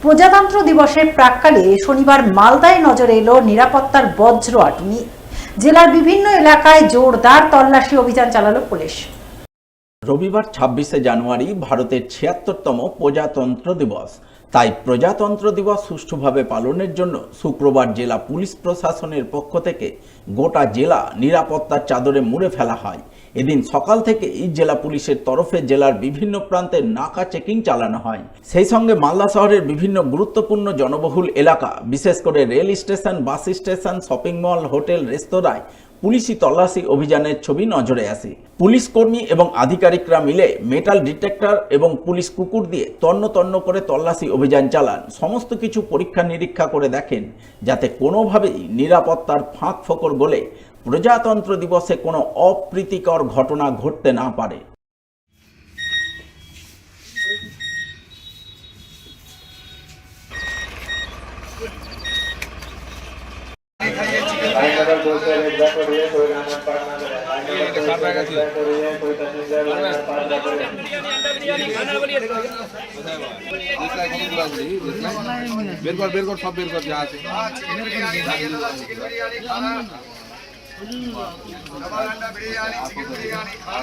প্রজাতন্ত্র দিবসের প্রাক্কালে শনিবার মালদায় নজরে এলো নিরাপত্তার বজ্র আটুনি। জেলার বিভিন্ন এলাকায় জোরদার তল্লাশি অভিযান চালালো পুলিশ। রবিবার 26শে জানুয়ারি ভারতের ৭৬তম প্রজাতন্ত্র দিবস। তাই প্রজাতন্ত্র দিবস সুষ্ঠুভাবে পালনের জন্য শুক্রবার জেলা পুলিশ প্রশাসনের পক্ষ থেকে গোটা জেলা নিরাপত্তার চাদরে মুড়ে ফেলা হয়। এদিন সকাল থেকেই জেলা পুলিশের তরফে জেলার বিভিন্ন প্রান্তে নাকা চেকিং চালানো হয়। সেই সঙ্গে মালদা শহরের বিভিন্ন গুরুত্বপূর্ণ জনবহুল এলাকা, বিশেষ করে rail station, bus station, shopping mall, hotel, রেস্তোরাঁয় পুলিশি তল্লাশি অভিযানের ছবি নজরে আসে। পুলিশ কর্মী এবং আধিকারিকরা মিলে মেটাল ডিটেক্টর এবং পুলিশ কুকুর দিয়ে তন্ন তন্ন করে তল্লাশি অভিযান চালান। সমস্ত কিছু পরীক্ষা নিরীক্ষা করে দেখেন যাতে কোনোভাবেই নিরাপত্তার ফাঁক ফোকর গলে প্রজাতন্ত্র দিবসে কোনো অপ্রীতিকর ঘটনা ঘটতে না পারে। বের কর সব বের কর যা আছে।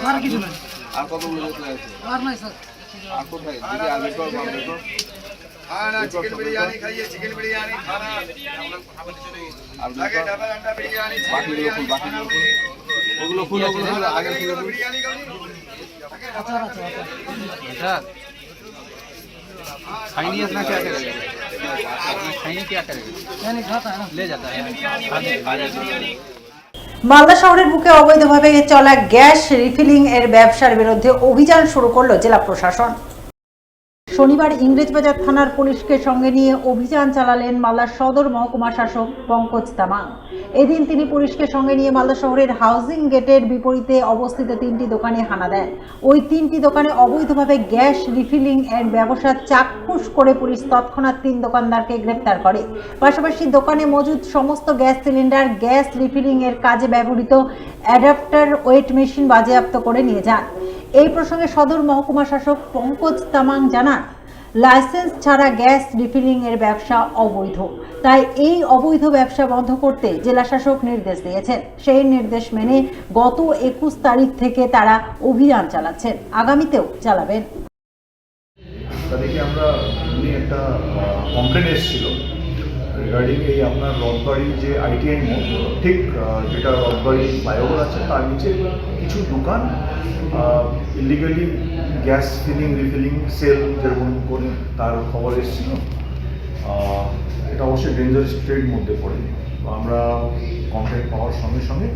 আর কিছু না, আর কতগুলো আছে? আর নাই স্যার। আর কোথায় দিদি আর বের কর खाना चिकन बिरयानी खाइए, चिकन बिरयानी खाना आगे डबल अंडा बिरयानी, बाकी ओগুলো ফুল आगे बिरयानी अच्छा चाइनीज ना क्या करेगा? चाइनीज क्या करेगा? यानी खाता है ना, ले जाता है মালদা শহরের বুকে অবৈধভাবে চলা গ্যাস রিফিলিং এর ব্যবসার বিরুদ্ধে অভিযান শুরু করলো জেলা প্রশাসন। শনিবার ইংরেজবাজার থানার পুলিশকে সঙ্গে নিয়ে অভিযান চালালেন মালদা সদর মহকুমা শাসক পঙ্কজ তামাং। এদিন তিনি পুলিশকে সঙ্গে নিয়ে মালদা শহরের হাউজিং গেটের বিপরীতে অবস্থিত 3টি দোকানে হানা দেন। ওই 3টি দোকানে অবৈধভাবে গ্যাস রিফিলিং এর ব্যবসা চাক্ষুষ করে পুলিশ তৎক্ষণাৎ 3 দোকানদারকে গ্রেপ্তার করে। পাশাপাশি দোকানে মজুদ সমস্ত গ্যাস সিলিন্ডার, গ্যাস রিফিলিং এর কাজে ব্যবহৃত অ্যাডাপ্টার, ওয়েট মেশিন বাজেয়াপ্ত করে নিয়ে যান। এই প্রসঙ্গে সদর মহকুমা শাসক পঙ্কজ তামাং জানান, লাইসেন্স ছাড়া গ্যাস রিফিলিং এর ব্যবসা অবৈধ। তাই এই অবৈধ ব্যবসা বন্ধ করতে জেলা শাসক নির্দেশ দিয়েছেন। সেই নির্দেশ মেনে গত 21 তারিখ থেকে তারা অভিযান চালাচ্ছেন, আগামীতেও চালাবেন। তাদেরকে আমরা একটা কমপ্লেন এসেছিল রিগার্ডিং এই আপনার রথবাড়ি যে ITI মোড়, ঠিক যেটা রথবাড়ি ফ্লাইওভার আছে তার নিচে কিছু দোকান illegally gas filling refilling sell যেরকম করে তার খবর এসেছিল। এটা অবশ্যই ডেঞ্জারাস ট্রেড মধ্যে পড়ে। আমরা কমপ্লেন পাওয়ার সঙ্গে সঙ্গে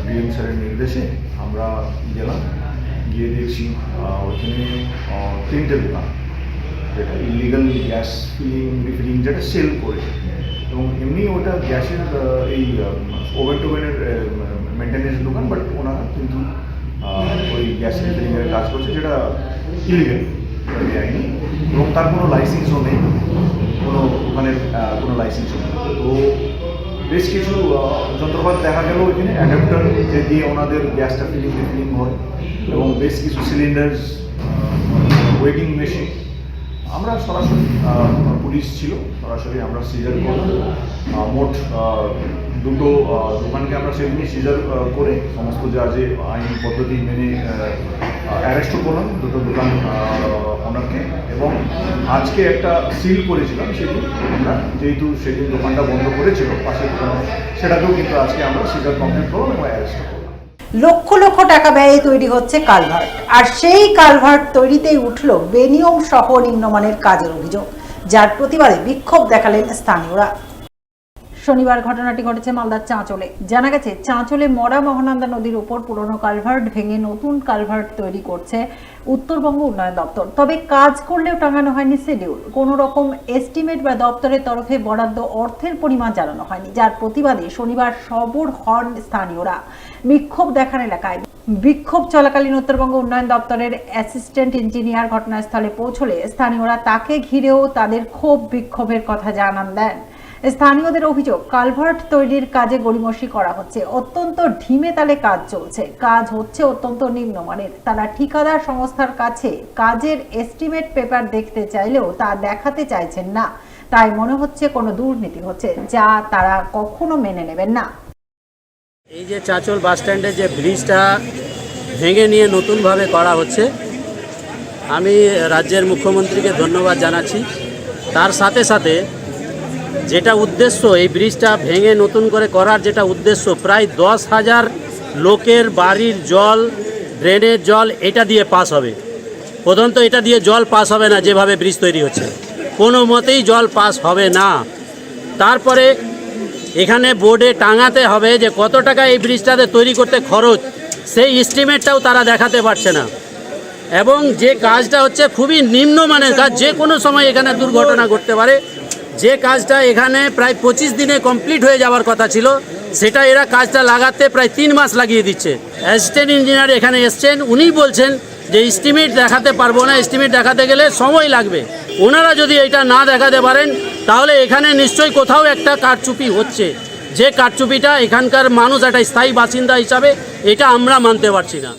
ডিএম স্যারের নির্দেশে আমরা গেলাম, গিয়ে দেখছি ওইখানে 3টে দোকান যেটা ইলিগাল গ্যাস ফিলিং রিফিলিং যেটা সেল করে, এবং এমনি ওটা গ্যাসের এই ওভেন টোভেনের মেনটেন্যান্স দোকান, বাট ওনারা কিন্তু ওই গ্যাস রিফিলিংয়ের কাজ করছে যেটা ইলিগাল, বেআইনি, এবং তার কোনো লাইসেন্সও নেই, কোনো ওখানের কোনো লাইসেন্সও নেই। তো বেশ কিছু যন্ত্রপাতি দেখা গেল ওইখানে, অ্যাডাপ্টার যে দিয়ে ওনাদের গ্যাসটা ফিলিং রিফিলিং হয়, এবং বেশ কিছু সিলিন্ডার, ওয়েটিং মেশিন। আমরা সরাসরি পুলিশ ছিল, সরাসরি আমরা সিজার করলাম। মোট 2টো দোকানকে আমরা সেদিনই সিজার করে সমস্ত যা যে আইন পদ্ধতি মেনে অ্যারেস্টও করলাম 2টো দোকান ওনারকে, এবং আজকে একটা সিল করেছিলাম সেদিন আমরা, যেহেতু সেদিন দোকানটা বন্ধ করেছিল পাশের দোকান, সেটাকেও কিন্তু আজকে আমরা সিজার কমপ্লিট করলাম এবং অ্যারেস্ট করলাম। লক্ষ লক্ষ টাকা ব্যয়ে তৈরি হচ্ছে কালভার্ট, আর সেই কালভার্ট তৈরিতেই উঠল বেনিয়ম সহ নিম্নমানের কাজের অভিযোগ, যার প্রতিবাদে বিক্ষোভ দেখালেন স্থানীয়রা। শনিবার ঘটনাটি ঘটেছে মালদার চাঁচলে। জানা গেছে, চাঁচলে মরা মহানন্দা নদীর উপর পুরনো কালভার্ট ভেঙে নতুন কালভার্ট তৈরি করছে উত্তরবঙ্গ উন্নয়ন দপ্তর। তবে কাজ করলেও টাঙানো হয়নি শিডিউল, কোনো রকম এস্টিমেট বা দপ্তরের তরফে বরাদ্দ অর্থের পরিমাণ জানানো হয়নি, যার প্রতিবাদে শনিবার সরব হন স্থানীয়রা। বিক্ষোভ দেখান এলাকায়। বিক্ষোভ চলাকালীন উত্তরবঙ্গ উন্নয়ন দপ্তরের অ্যাসিস্ট্যান্ট ইঞ্জিনিয়ার ঘটনাস্থলে পৌঁছলে স্থানীয়রা তাকে ঘিরেও তাদের ক্ষোভ বিক্ষোভের কথা জানান দেন। স্থানীয়দের অভিযোগ, কালভার্ট তৈরির কাজে গড়িমসি করা হচ্ছে, অত্যন্ত ঢিমে তালে কাজ চলছে, কাজ হচ্ছে অত্যন্ত নিম্নমানের। তারা ঠিকাদার সংস্থার কাছে কাজের এস্টিমেট পেপার দেখতে চাইলেও তা দেখাতে চাইছেন না। তাই মনে হচ্ছে কোনো দুর্নীতি হচ্ছে, যা তারা কখনো মেনে নেবেন না। এই যে চাঁচল বাস স্ট্যান্ডে যে ব্রিজটা ভেঙে নিয়ে নতুনভাবে করা হচ্ছে, আমি রাজ্যের মুখ্যমন্ত্রীকে ধন্যবাদ জানাচ্ছি। তার সাথে সাথে যেটা উদ্দেশ্য, এই ব্রিজটা ভেঙে নতুন করে করার যেটা উদ্দেশ্য, প্রায় 10,000 লোকের বাড়ির জল, ড্রেনের জল এটা দিয়ে পাস হবে। প্রধানত এটা দিয়ে জল পাস হবে না, যেভাবে ব্রিজ তৈরি হচ্ছে কোনো মতেই জল পাস হবে না। তারপরে এখানে বোর্ডে টাঙাতে হবে যে কত টাকা এই ব্রিজটাতে তৈরি করতে খরচ, সেই এস্টিমেটটাও তারা দেখাতে পারছে না। এবং যে কাজটা হচ্ছে খুবই নিম্নমানের কাজ, যে কোনো সময় এখানে দুর্ঘটনা ঘটতে পারে। যে কাজটা এখানে প্রায় 25 দিনে কমপ্লিট হয়ে যাওয়ার কথা ছিল, সেটা এরা কাজটা লাগাতে প্রায় 3 মাস লাগিয়ে দিচ্ছে। অ্যাসিস্ট্যান্ট ইঞ্জিনিয়ার এখানে এসছেন, উনি বলছেন যে এস্টিমেট দেখাতে পারবো না, এস্টিমেট দেখাতে গেলে সময় লাগবে। ওনারা যদি এটা না দেখাতে পারেন তাহলে এখানে নিশ্চয়ই কোথাও একটা কারচুপি হচ্ছে, যে কারচুপিটা এখানকার মানুষ একটা স্থায়ী বাসিন্দা হিসাবে এটা আমরা মানতে পারছি না।